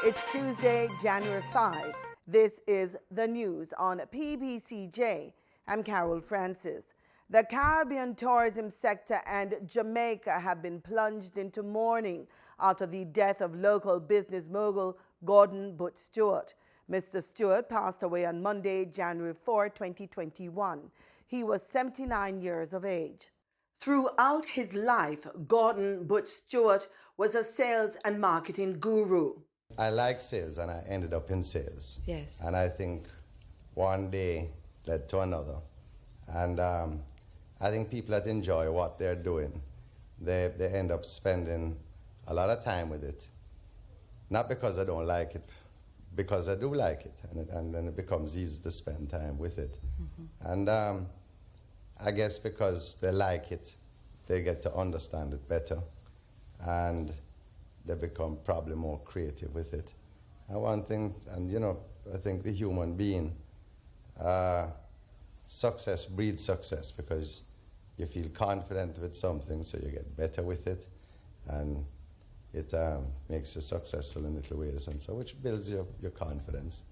It's Tuesday, January 5. This is the news on PBCJ. I'm Carol Francis. The Caribbean tourism sector and Jamaica have been plunged into mourning after the death of local business mogul Gordon Butch Stewart. Mr. Stewart passed away on Monday, January 4, 2021. He was 79 years of age. Throughout his life, Gordon Butch Stewart was a sales and marketing guru. I like sales, and I ended up in sales. Yes. And I think one day led to another. And I think people that enjoy what they're doing, they end up spending a lot of time with it. Not because I don't like it, because I do like it. And then it becomes easy to spend time with it. Mm-hmm. And I guess because they like it, they get to understand it better. And they become probably more creative with it. And one thing, and you know, I think the human being, success breeds success because you feel confident with something, so you get better with it, and it makes you successful in little ways, and so which builds your confidence.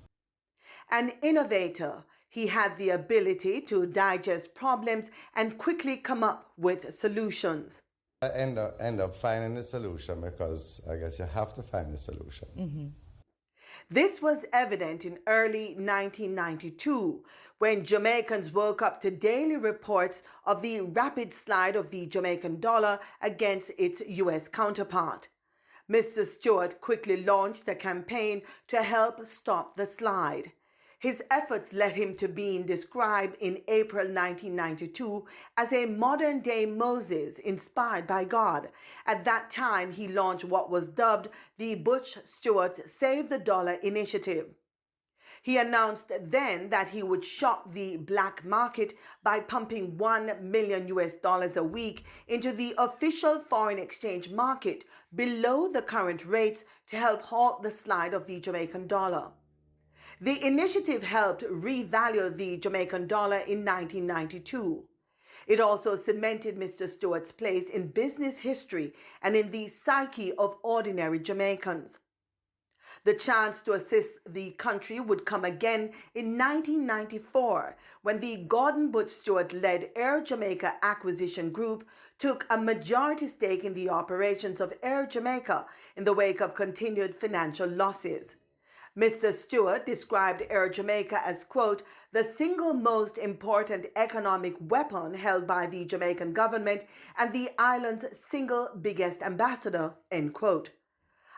An innovator, he had the ability to digest problems and quickly come up with solutions. I end up finding a solution because I guess you have to find a solution. Mm-hmm. This was evident in early 1992 when Jamaicans woke up to daily reports of the rapid slide of the Jamaican dollar against its U.S. counterpart. Mr. Stewart quickly launched a campaign to help stop the slide. His efforts led him to being described in April 1992 as a modern-day Moses inspired by God. At that time, he launched what was dubbed the Butch Stewart Save the Dollar Initiative. He announced then that he would shock the black market by pumping $1 million a week into the official foreign exchange market below the current rates to help halt the slide of the Jamaican dollar. The initiative helped revalue the Jamaican dollar in 1992. It also cemented Mr. Stewart's place in business history and in the psyche of ordinary Jamaicans. The chance to assist the country would come again in 1994 when the Gordon Butch Stewart-led Air Jamaica Acquisition Group took a majority stake in the operations of Air Jamaica in the wake of continued financial losses. Mr. Stewart described Air Jamaica as, quote, the single most important economic weapon held by the Jamaican government and the island's single biggest ambassador, end quote.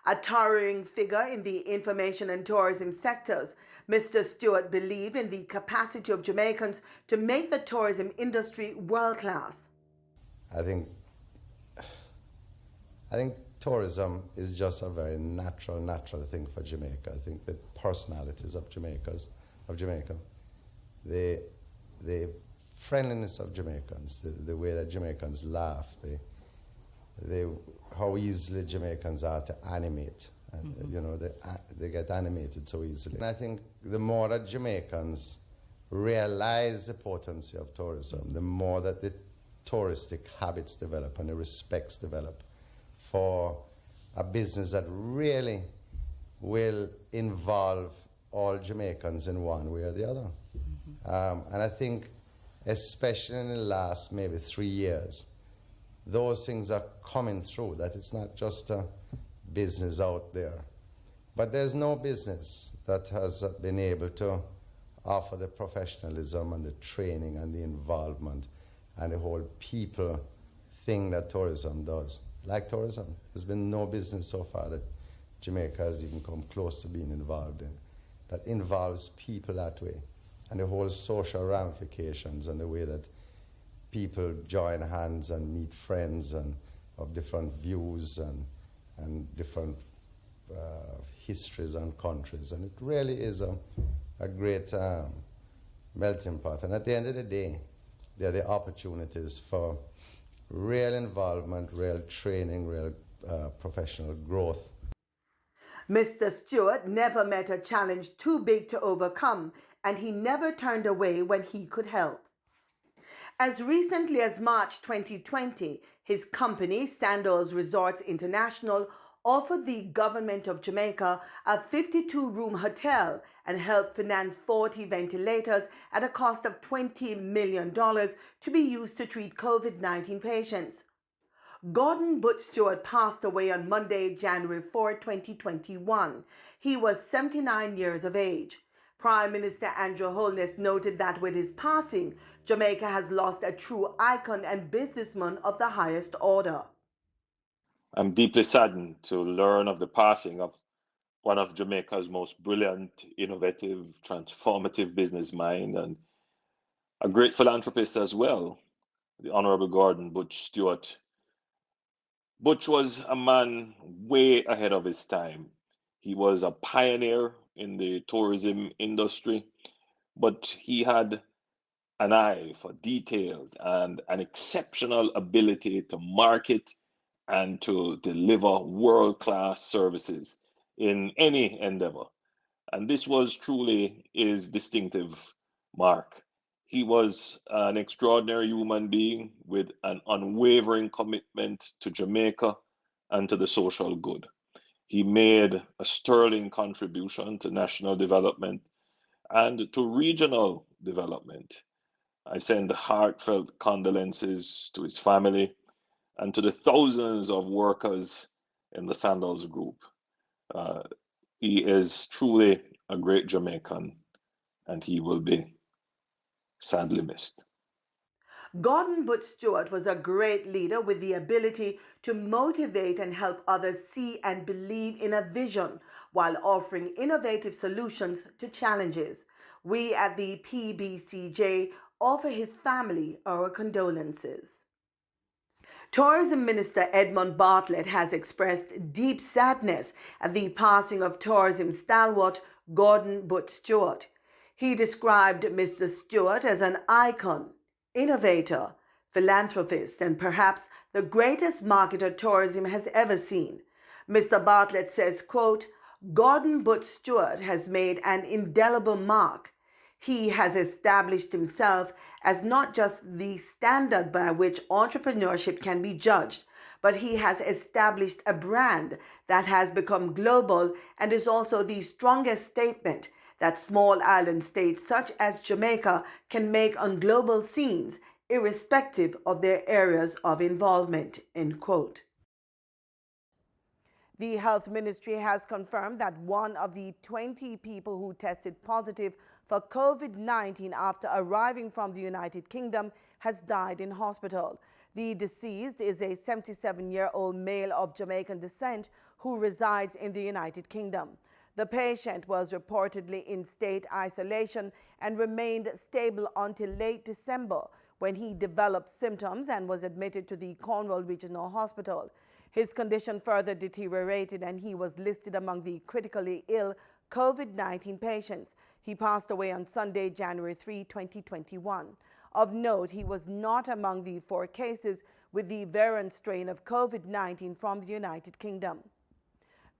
A towering figure in the information and tourism sectors, Mr. Stewart believed in the capacity of Jamaicans to make the tourism industry world-class. I think tourism is just a very natural thing for Jamaica. I think the personalities of Jamaica, the friendliness of Jamaicans, the way that Jamaicans laugh, how easily Jamaicans are to animate. And, you know, they get animated so easily. And I think the more that Jamaicans realize the potency of tourism, the more that the touristic habits develop and the respects develop for a business that really will involve all Jamaicans in one way or the other. Mm-hmm. And I think, especially in the last maybe 3 years, those things are coming through, that it's not just a business out there. But there's no business that has been able to offer the professionalism and the training and the involvement and the whole people thing that tourism does. Like tourism, there's been no business so far that Jamaica has even come close to being involved in that involves people that way, and the whole social ramifications and the way that people join hands and meet friends and of different views and different histories and countries. And it really is a great melting pot. And at the end of the day, there are the opportunities for real involvement, real training, real professional growth. Mr. Stewart never met a challenge too big to overcome, and he never turned away when he could help. As recently as March 2020, his company, Sandals Resorts International, offered the government of Jamaica a 52-room hotel and helped finance 40 ventilators at a cost of $20 million to be used to treat COVID-19 patients. Butch Stewart passed away on Monday, January 4, 2021. He was 79 years of age. Prime Minister Andrew Holness noted that with his passing, Jamaica has lost a true icon and businessman of the highest order. I'm deeply saddened to learn of the passing of one of Jamaica's most brilliant, innovative, transformative business mind and a great philanthropist as well, the Honorable Butch Stewart. Butch was a man way ahead of his time. He was a pioneer in the tourism industry, but he had an eye for details and an exceptional ability to market and to deliver world-class services in any endeavor. And this was truly his distinctive mark. He was an extraordinary human being with an unwavering commitment to Jamaica and to the social good. He made a sterling contribution to national development and to regional development. I send heartfelt condolences to his family and to the thousands of workers in the Sandals Group. He is truly a great Jamaican, and he will be sadly missed. Butch Stewart was a great leader with the ability to motivate and help others see and believe in a vision while offering innovative solutions to challenges. We at the PBCJ offer his family our condolences. Tourism Minister Edmund Bartlett has expressed deep sadness at the passing of tourism stalwart Butch Stewart. He described Mr. Stewart as an icon, innovator, philanthropist, and perhaps the greatest marketer tourism has ever seen. Mr. Bartlett says, quote, Butch Stewart has made an indelible mark. He has established himself as not just the standard by which entrepreneurship can be judged, but he has established a brand that has become global and is also the strongest statement that small island states such as Jamaica can make on global scenes, irrespective of their areas of involvement, end quote. The Health Ministry has confirmed that one of the 20 people who tested positive for COVID-19 after arriving from the United Kingdom has died in hospital. The deceased is a 77-year-old male of Jamaican descent who resides in the United Kingdom. The patient was reportedly in state isolation and remained stable until late December when he developed symptoms and was admitted to the Cornwall Regional Hospital. His condition further deteriorated and he was listed among the critically ill COVID-19 patients. He passed away on Sunday, January 3, 2021. Of note, he was not among the 4 cases with the variant strain of COVID-19 from the United Kingdom.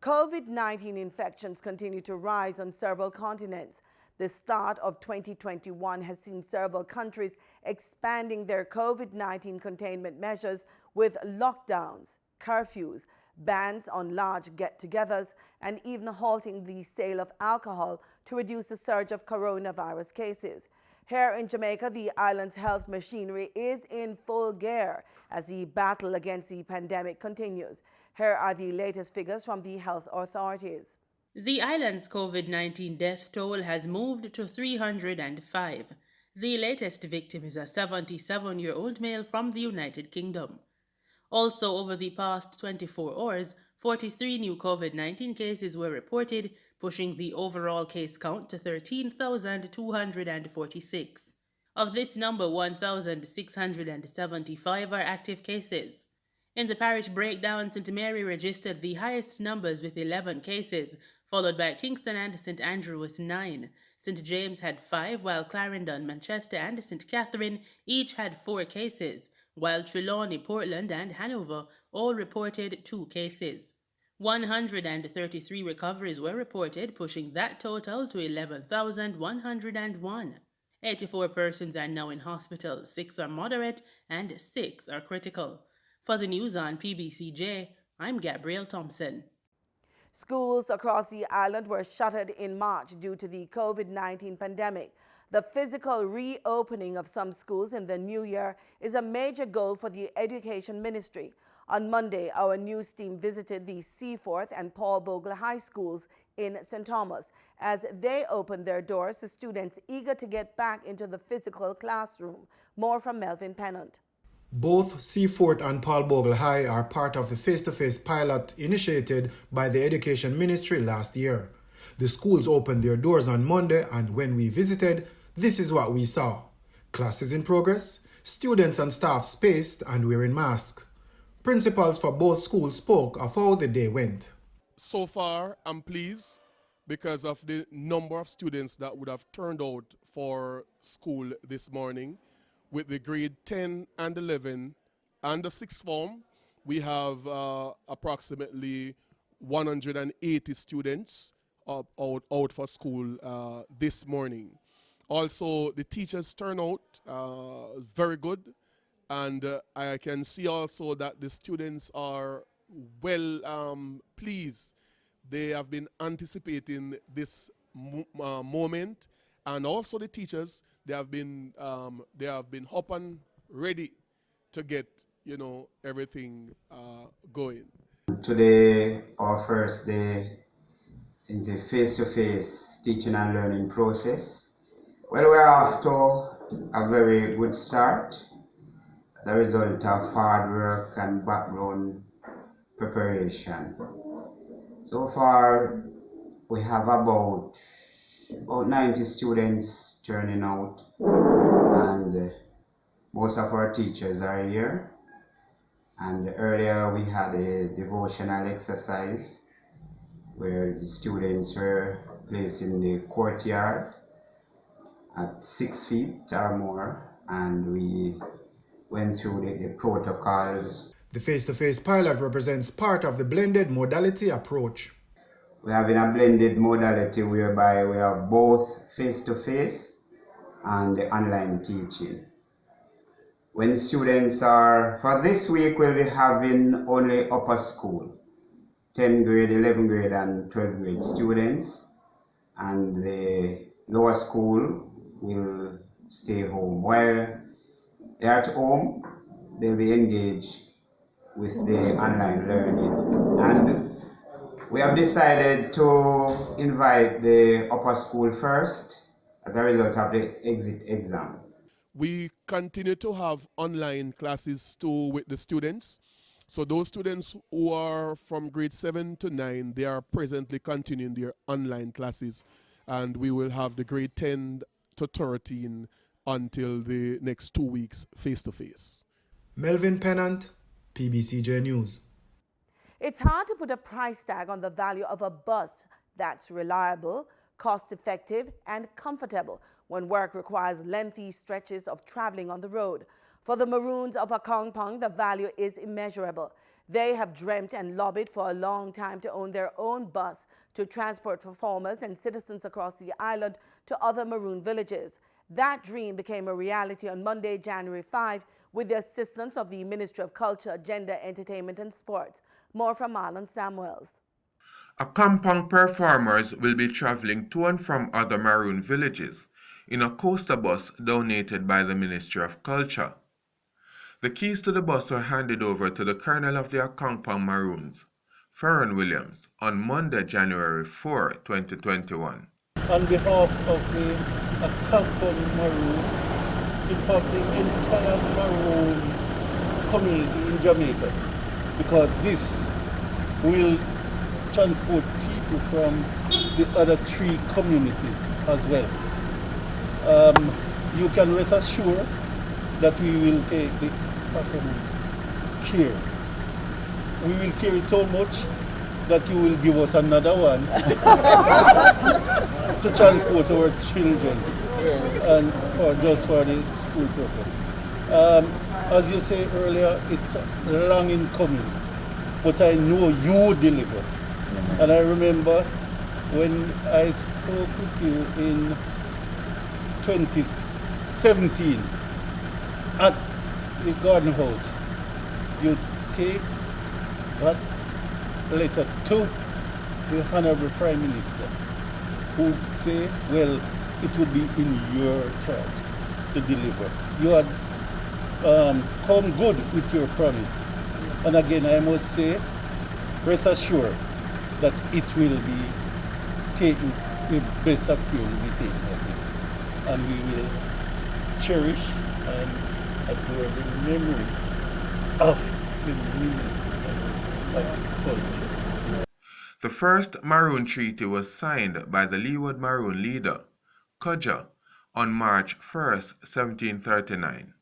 COVID-19 infections continue to rise on several continents. The start of 2021 has seen several countries expanding their COVID-19 containment measures with lockdowns, curfews, bans on large get-togethers, and even halting the sale of alcohol to reduce the surge of coronavirus cases. Here in Jamaica, the island's health machinery is in full gear as the battle against the pandemic continues. Here are the latest figures from the health authorities. The island's COVID-19 death toll has moved to 305. The latest victim is a 77-year-old male from the United Kingdom. Also, over the past 24 hours, 43 new COVID-19 cases were reported, pushing the overall case count to 13,246. Of this number, 1,675 are active cases. In the parish breakdown, St. Mary registered the highest numbers with 11 cases, followed by Kingston and St. Andrew with 9. St. James had 5, while Clarendon, Manchester, and St. Catherine each had 4 cases, while Trelawney, Portland, and Hanover all reported 2 cases. 133 recoveries were reported, pushing that total to 11,101. 84 persons are now in hospital, 6 are moderate, and 6 are critical. For the news on PBCJ, I'm Gabrielle Thompson. Schools across the island were shuttered in March due to the COVID-19 pandemic. The physical reopening of some schools in the new year is a major goal for the Education Ministry. On Monday, our news team visited the Seaforth and Bogle High Schools in St. Thomas as they opened their doors to students eager to get back into the physical classroom. More from Melvin Pennant. Both Seaforth and Bogle High are part of the face-to-face pilot initiated by the Education Ministry last year. The schools opened their doors on Monday, and when we visited, this is what we saw. Classes in progress, students and staff spaced and wearing masks. Principals for both schools spoke of how the day went. So far, I'm pleased because of the number of students that would have turned out for school this morning. With the grade 10 and 11 and the sixth form, we have approximately 180 students out for school this morning. Also, the teachers' turnout is very good, and I can see also that the students are well pleased. They have been anticipating this moment, and also the teachers, they have been up and ready to get everything going. Today, our first day since the face-to-face teaching and learning process. Well, we're off to a very good start as a result of hard work and background preparation. So far, we have about 90 students turning out, and most of our teachers are here. And earlier we had a devotional exercise where the students were placed in the courtyard at 6 feet or more, and we went through the protocols. The face-to-face pilot represents part of the blended modality approach. We have in a blended modality whereby we have both face-to-face and the online teaching. When students are, for this week we'll be having only upper school, 10th grade, 11th grade and 12th grade students, and the lower school will stay home. While they're at home, they'll be engaged with the online learning. And we have decided to invite the upper school first as a result of the exit exam. We continue to have online classes too with the students. So those students who are from grade 7 to 9, they are presently continuing their online classes. And we will have the grade 10 to 13 until the next 2 weeks face-to-face. Melvin Pennant, PBCJ News. It's hard to put a price tag on the value of a bus that's reliable, cost-effective, and comfortable when work requires lengthy stretches of traveling on the road. For the Maroons of Accompong, the value is immeasurable. They have dreamt and lobbied for a long time to own their own bus to transport performers and citizens across the island to other Maroon villages. That dream became a reality on Monday, January 5, with the assistance of the Ministry of Culture, Gender, Entertainment and Sports. More from Marlon Samuels. Accompong performers will be traveling to and from other Maroon villages in a coaster bus donated by the Ministry of Culture. The keys to the bus were handed over to the Colonel of the Accompong Maroons, Ferran Williams, on Monday, January 4, 2021. On behalf of the Accompong Maroon, in fact the entire Maroon community in Jamaica, because this will transport people from the other 3 communities as well. You can rest assured that we will take the performance care. We will care it so much that you will give us another one to transport our children and just for the school purpose. As you say earlier, it's long in coming, but I know you deliver. And I remember when I spoke with you in 2017 at the Garden House, you take that letter to the Honorable Prime Minister, who say, well, it would be in your charge to deliver. You had come good with your promise. And again, I must say, rest assured that it will be taken, the best of care will be taken of it. And we will cherish and adore the memory of the Minister of Culture. The first Maroon Treaty was signed by the Leeward Maroon leader, Kodja, on March 1, 1739.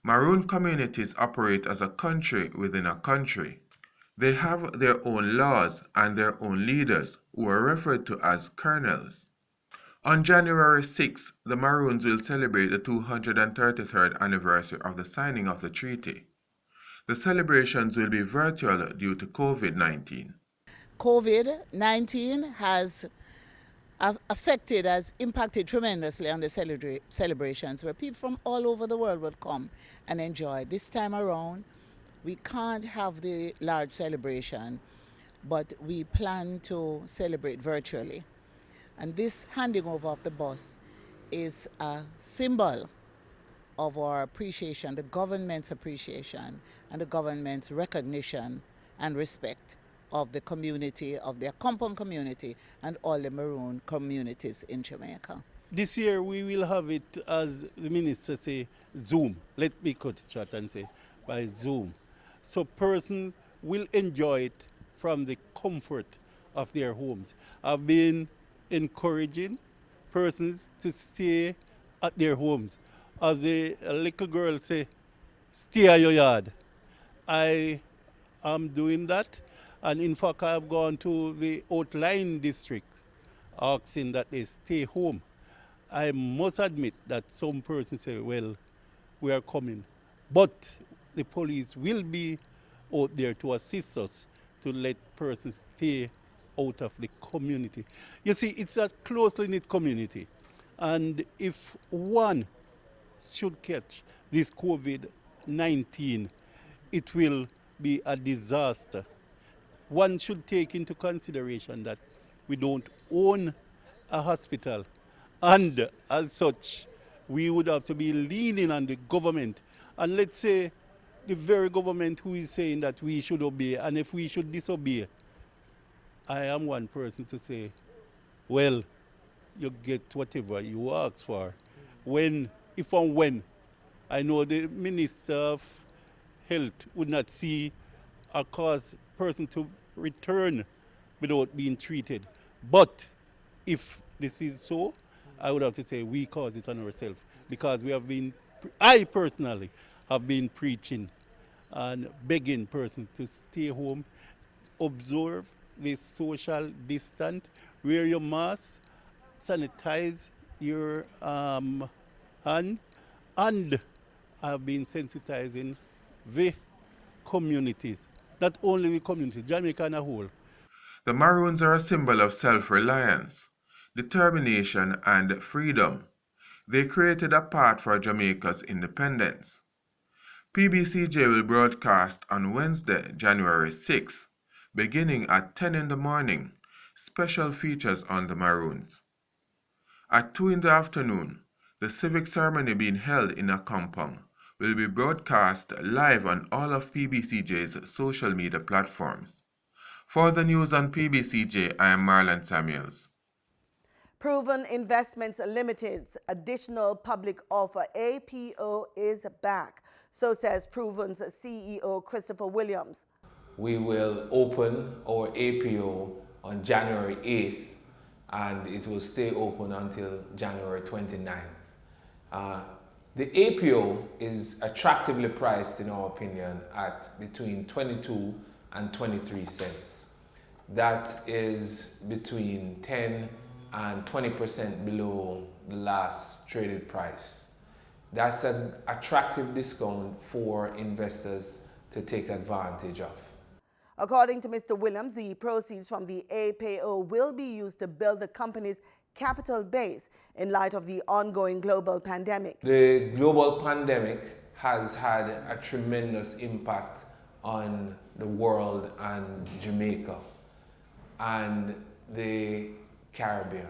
Maroon communities operate as a country within a country. They have their own laws and their own leaders, who are referred to as colonels. On January 6, the Maroons will celebrate the 233rd anniversary of the signing of the treaty. The celebrations will be virtual due to COVID-19. COVID-19 has impacted tremendously on the celebrations where people from all over the world would come and enjoy. This time around, we can't have the large celebration, but we plan to celebrate virtually. And this handing over of the bus is a symbol of our appreciation, the government's appreciation, and the government's recognition and respect of the community, of the Accompong community, and all the Maroon communities in Jamaica. This year we will have it, as the minister say, Zoom. Let me cut it short and say, by Zoom. So persons will enjoy it from the comfort of their homes. I've been encouraging persons to stay at their homes. As the little girl say, stay at your yard. I am doing that. And in fact, I have gone to the outlying district asking that they stay home. I must admit that some persons say, well, we are coming. But the police will be out there to assist us to let persons stay out of the community. You see, it's a closely knit community. And if one should catch this COVID-19, it will be a disaster. One should take into consideration that we don't own a hospital, and as such, we would have to be leaning on the government. And let's say the very government who is saying that we should obey, and if we should disobey, I am one person to say, well, you get whatever you ask for. If and when, I know the Minister of Health would not see or cause person to return without being treated. But if this is so, I would have to say we cause it on ourselves, because I personally have been preaching and begging persons to stay home, observe the social distance, wear your mask, sanitize your hand, and I've been sensitizing the communities. Not only the community, Jamaica as a whole. The Maroons are a symbol of self-reliance, determination, and freedom. They created a path for Jamaica's independence. PBCJ will broadcast on Wednesday, January 6, beginning at 10 in the morning, special features on the Maroons. At 2 in the afternoon, the civic ceremony being held in Accompong will be broadcast live on all of PBCJ's social media platforms. For the news on PBCJ, I am Marlon Samuels. Proven Investments Limited's additional public offer, APO Is Back. So says Proven's CEO Christopher Williams. We will open our APO on January 8th, and it will stay open until January 29th. The APO is attractively priced, in our opinion, at between 22 and 23 cents. That is between 10 and 20% below the last traded price. That's an attractive discount for investors to take advantage of. According to Mr. Williams, the proceeds from the APO will be used to build the company's capital base in light of the ongoing global pandemic. The global pandemic has had a tremendous impact on the world and Jamaica. and the Caribbean.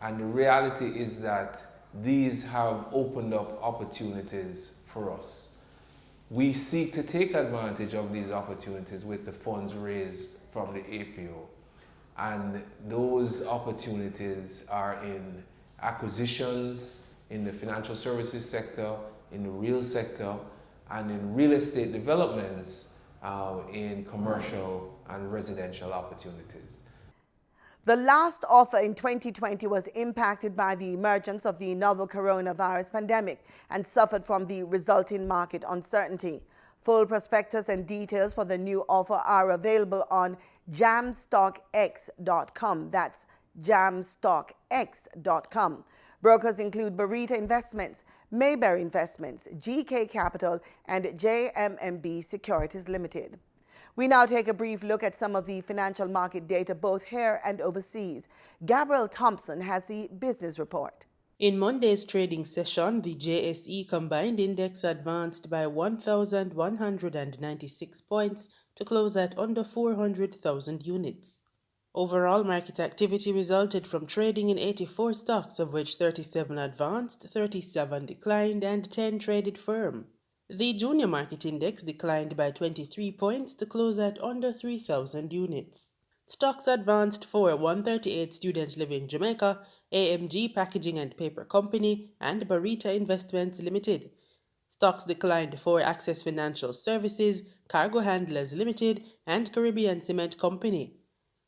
And the reality is that these have opened up opportunities for us. We seek to take advantage of these opportunities with the funds raised from the APO. And those opportunities are in acquisitions, in the financial services sector, in the real sector, and in real estate developments, in commercial and residential opportunities. The last offer in 2020 was impacted by the emergence of the novel coronavirus pandemic and suffered from the resulting market uncertainty. Full prospectus and details for the new offer are available on jamstockx.com. That's jamstockx.com. Brokers include Barita Investments, Mayberry Investments, GK Capital, and JMMB Securities Limited. We now take a brief look at some of the financial market data both here and overseas. Gabriel Thompson has the business report. In Monday's trading session, the JSE Combined Index advanced by 1,196 points to close at under 400,000 units. Overall market activity resulted from trading in 84 stocks, of which 37 advanced, 37 declined, and 10 traded firm. The junior market index declined by 23 points to close at under 3,000 units. Stocks advanced for 138 Student Living Jamaica, AMG Packaging and Paper Company, and Barita Investments Limited. Stocks declined for Access Financial Services, Cargo Handlers Limited, and Caribbean Cement Company.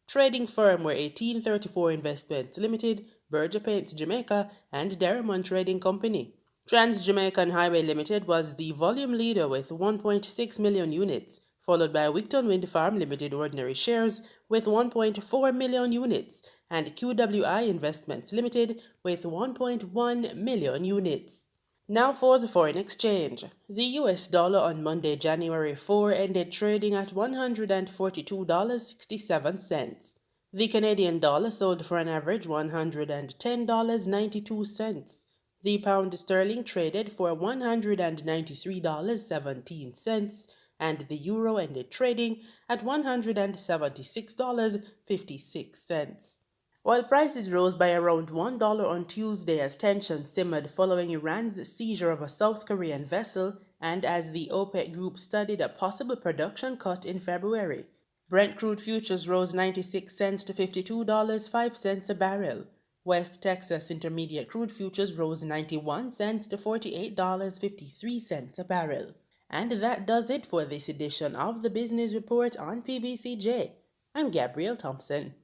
Trading firm were 1834 Investments Limited, Berger Paints Jamaica, and Derrimon Trading Company. Trans-Jamaican Highway Limited was the volume leader with 1.6 million units, followed by Wigton Wind Farm Limited ordinary shares with 1.4 million units, and QWI Investments Limited with 1.1 million units. Now for the foreign exchange. The US dollar on Monday, January 4, ended trading at $142.67. The Canadian dollar sold for an average $110.92. The pound sterling traded for $193.17, and the euro ended trading at $176.56. Oil prices rose by around $1 on Tuesday as tensions simmered following Iran's seizure of a South Korean vessel and as the OPEC group studied a possible production cut in February. Brent crude futures rose 96 cents to $52.05 a barrel. West Texas Intermediate crude futures rose 91 cents to $48.53 a barrel. And that does it for this edition of the Business Report on PBCJ. I'm Gabrielle Thompson.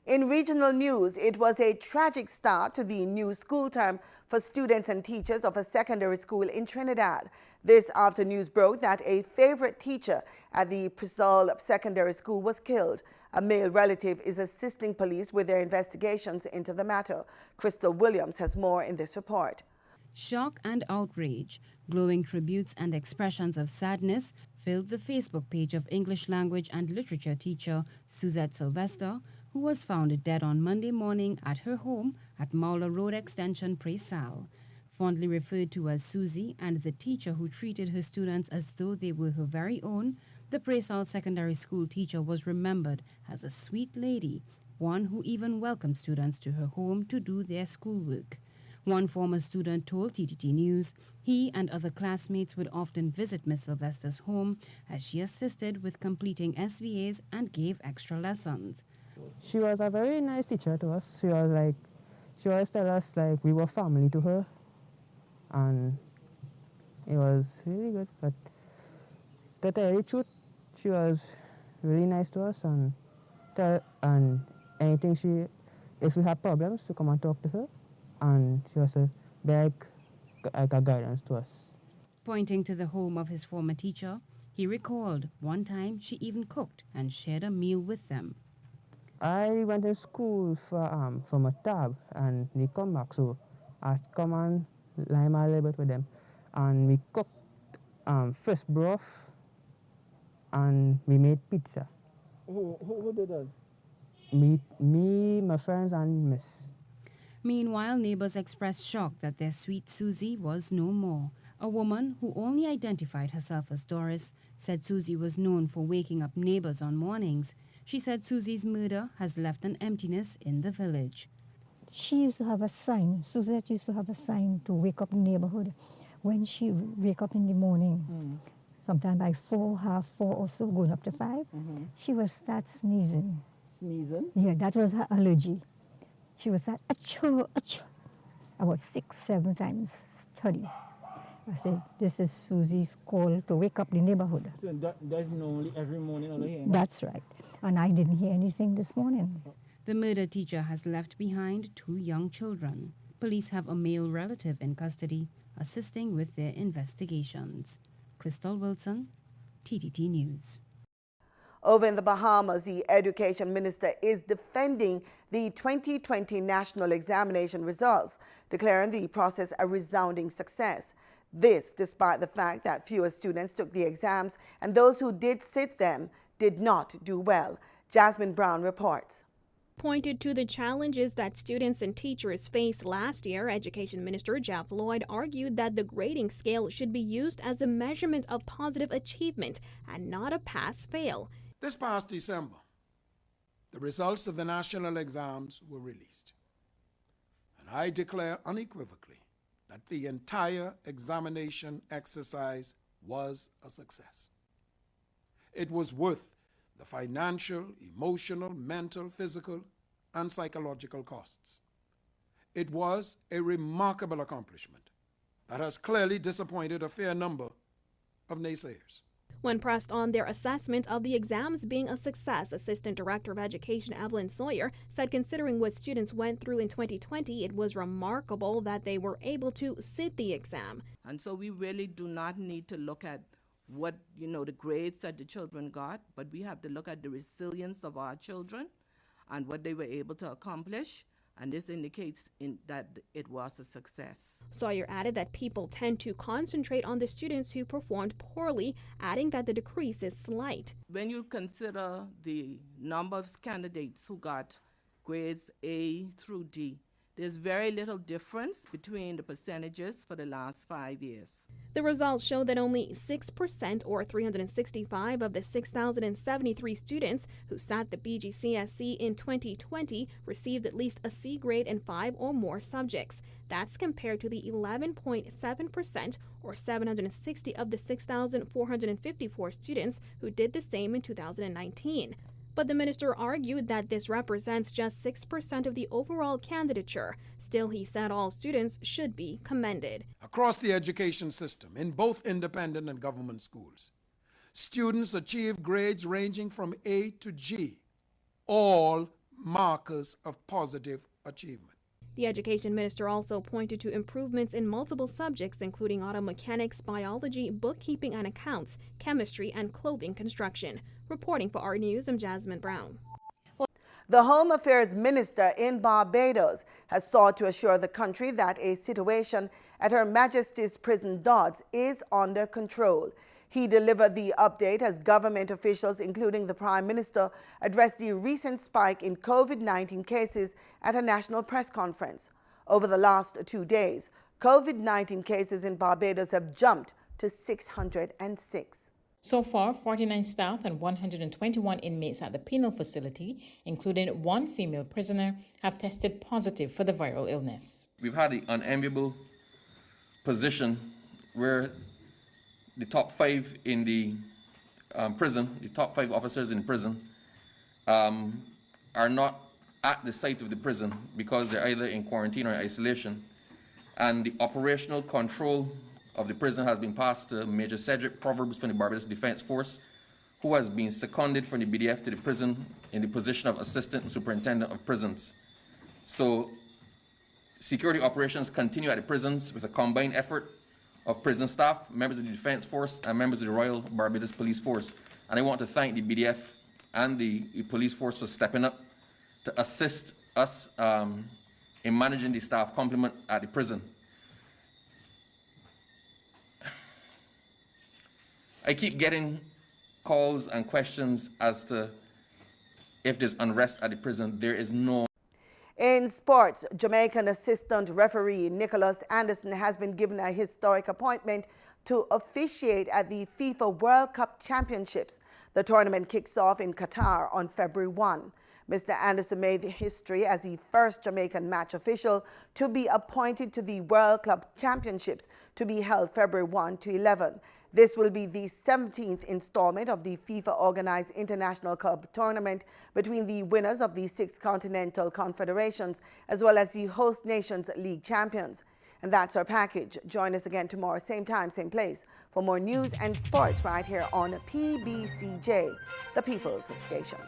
In regional news, it was a tragic start to the new school term for students and teachers of a secondary school in Trinidad. This after news broke that a favorite teacher at the Preysal Secondary School was killed. A male relative is assisting police with their investigations into the matter. Crystal Williams has more in this report. Shock and outrage, glowing tributes and expressions of sadness filled the Facebook page of English language and literature teacher Suzette Sylvester, who was found dead on Monday morning at her home at Mauler Road Extension, Preysal. Fondly referred to as Susie and the teacher who treated her students as though they were her very own, the Preysal Secondary School teacher was remembered as a sweet lady, one who even welcomed students to her home to do their schoolwork. One former student told TTT News he and other classmates would often visit Miss Sylvester's home as she assisted with completing SVAs and gave extra lessons. She was a very nice teacher to us. She always tell us like we were family to her, and it was really good. But to tell you the truth, she was really nice to us, and anything if we had problems, to come and talk to her, and she was a big guidance to us. Pointing to the home of his former teacher, he recalled one time she even cooked and shared a meal with them. I went to school for my tab, and we come back, so I come and lie a little bit with them, and we cooked fish broth, and we made pizza. Who did that? Me, my friends, and Miss. Meanwhile, neighbors expressed shock that their sweet Susie was no more. A woman who only identified herself as Doris said Susie was known for waking up neighbors on mornings. She said Susie's murder has left an emptiness in the village. She used to have a sign, Suzette used to have a sign to wake up the neighborhood. When she wake up in the morning, sometime by 4, half 4 or so, going up to 5, she will start sneezing. Sneezing? Yeah, that was her allergy. She would start, achoo, achoo, about 6, 7 times study. I said, this is Susie's call to wake up the neighborhood. So that's normally every morning over here? That's right. And I didn't hear anything this morning. The murder teacher has left behind 2 young children. Police have a male relative in custody, assisting with their investigations. Crystal Wilson, TTT News. Over in the Bahamas, the Education Minister is defending the 2020 national examination results, declaring the process a resounding success. This despite the fact that fewer students took the exams and those who did sit them did not do well. Jasmine Brown reports. Pointed to the challenges that students and teachers faced last year, Education Minister Jeff Lloyd argued that the grading scale should be used as a measurement of positive achievement and not a pass-fail. This past December, the results of the national exams were released. And I declare unequivocally that the entire examination exercise was a success. It was worth the financial, emotional, mental, physical, and psychological costs. It was a remarkable accomplishment that has clearly disappointed a fair number of naysayers. When pressed on their assessment of the exams being a success, Assistant Director of Education Evelyn Sawyer said considering what students went through in 2020, it was remarkable that they were able to sit the exam. And so we really do not need to look at what, the grades that the children got, but we have to look at the resilience of our children and what they were able to accomplish. And this indicates that it was a success. Sawyer added that people tend to concentrate on the students who performed poorly, adding that the decrease is slight. When you consider the number of candidates who got grades A through D, there's very little difference between the percentages for the last 5 years. The results show that only 6% or 365 of the 6,073 students who sat the BGCSE in 2020 received at least a C grade in 5 or more subjects. That's compared to the 11.7% or 760 of the 6,454 students who did the same in 2019. But the minister argued that this represents just 6% of the overall candidature. Still, he said all students should be commended. Across the education system, in both independent and government schools, students achieve grades ranging from A to G, all markers of positive achievement. The education minister also pointed to improvements in multiple subjects, including auto mechanics, biology, bookkeeping and accounts, chemistry, and clothing construction. Reporting for our news, I'm Jasmine Brown. The Home Affairs Minister in Barbados has sought to assure the country that a situation at Her Majesty's Prison Dodd is under control. He delivered the update as government officials, including the Prime Minister, addressed the recent spike in COVID-19 cases at a national press conference. Over the last 2 days, COVID-19 cases in Barbados have jumped to 606. So far, 49 staff and 121 inmates at the penal facility, including 1 female prisoner, have tested positive for the viral illness. We've had the unenviable position where the top 5 in the prison, the top 5 officers in prison, are not at the site of the prison because they're either in quarantine or isolation. And the operational control of the prison has been passed to Major Cedric Proverbs from the Barbados Defense Force, who has been seconded from the BDF to the prison in the position of Assistant Superintendent of Prisons. So security operations continue at the prisons with a combined effort of prison staff, members of the Defense Force, and members of the Royal Barbados Police Force. And I want to thank the BDF and the police force for stepping up to assist us in managing the staff complement at the prison. I keep getting calls and questions as to if there's unrest at the prison. There is no. In sports, Jamaican assistant referee Nicholas Anderson has been given a historic appointment to officiate at the FIFA World Cup Championships. The tournament kicks off in Qatar on February 1. Mr. Anderson made history as the first Jamaican match official to be appointed to the World Club Championships to be held February 1 to 11. This will be the 17th installment of the FIFA-organized international club tournament between the winners of the 6 continental confederations as well as the host nations league champions. And that's our package. Join us again tomorrow, same time, same place, for more news and sports right here on PBCJ, the People's Station.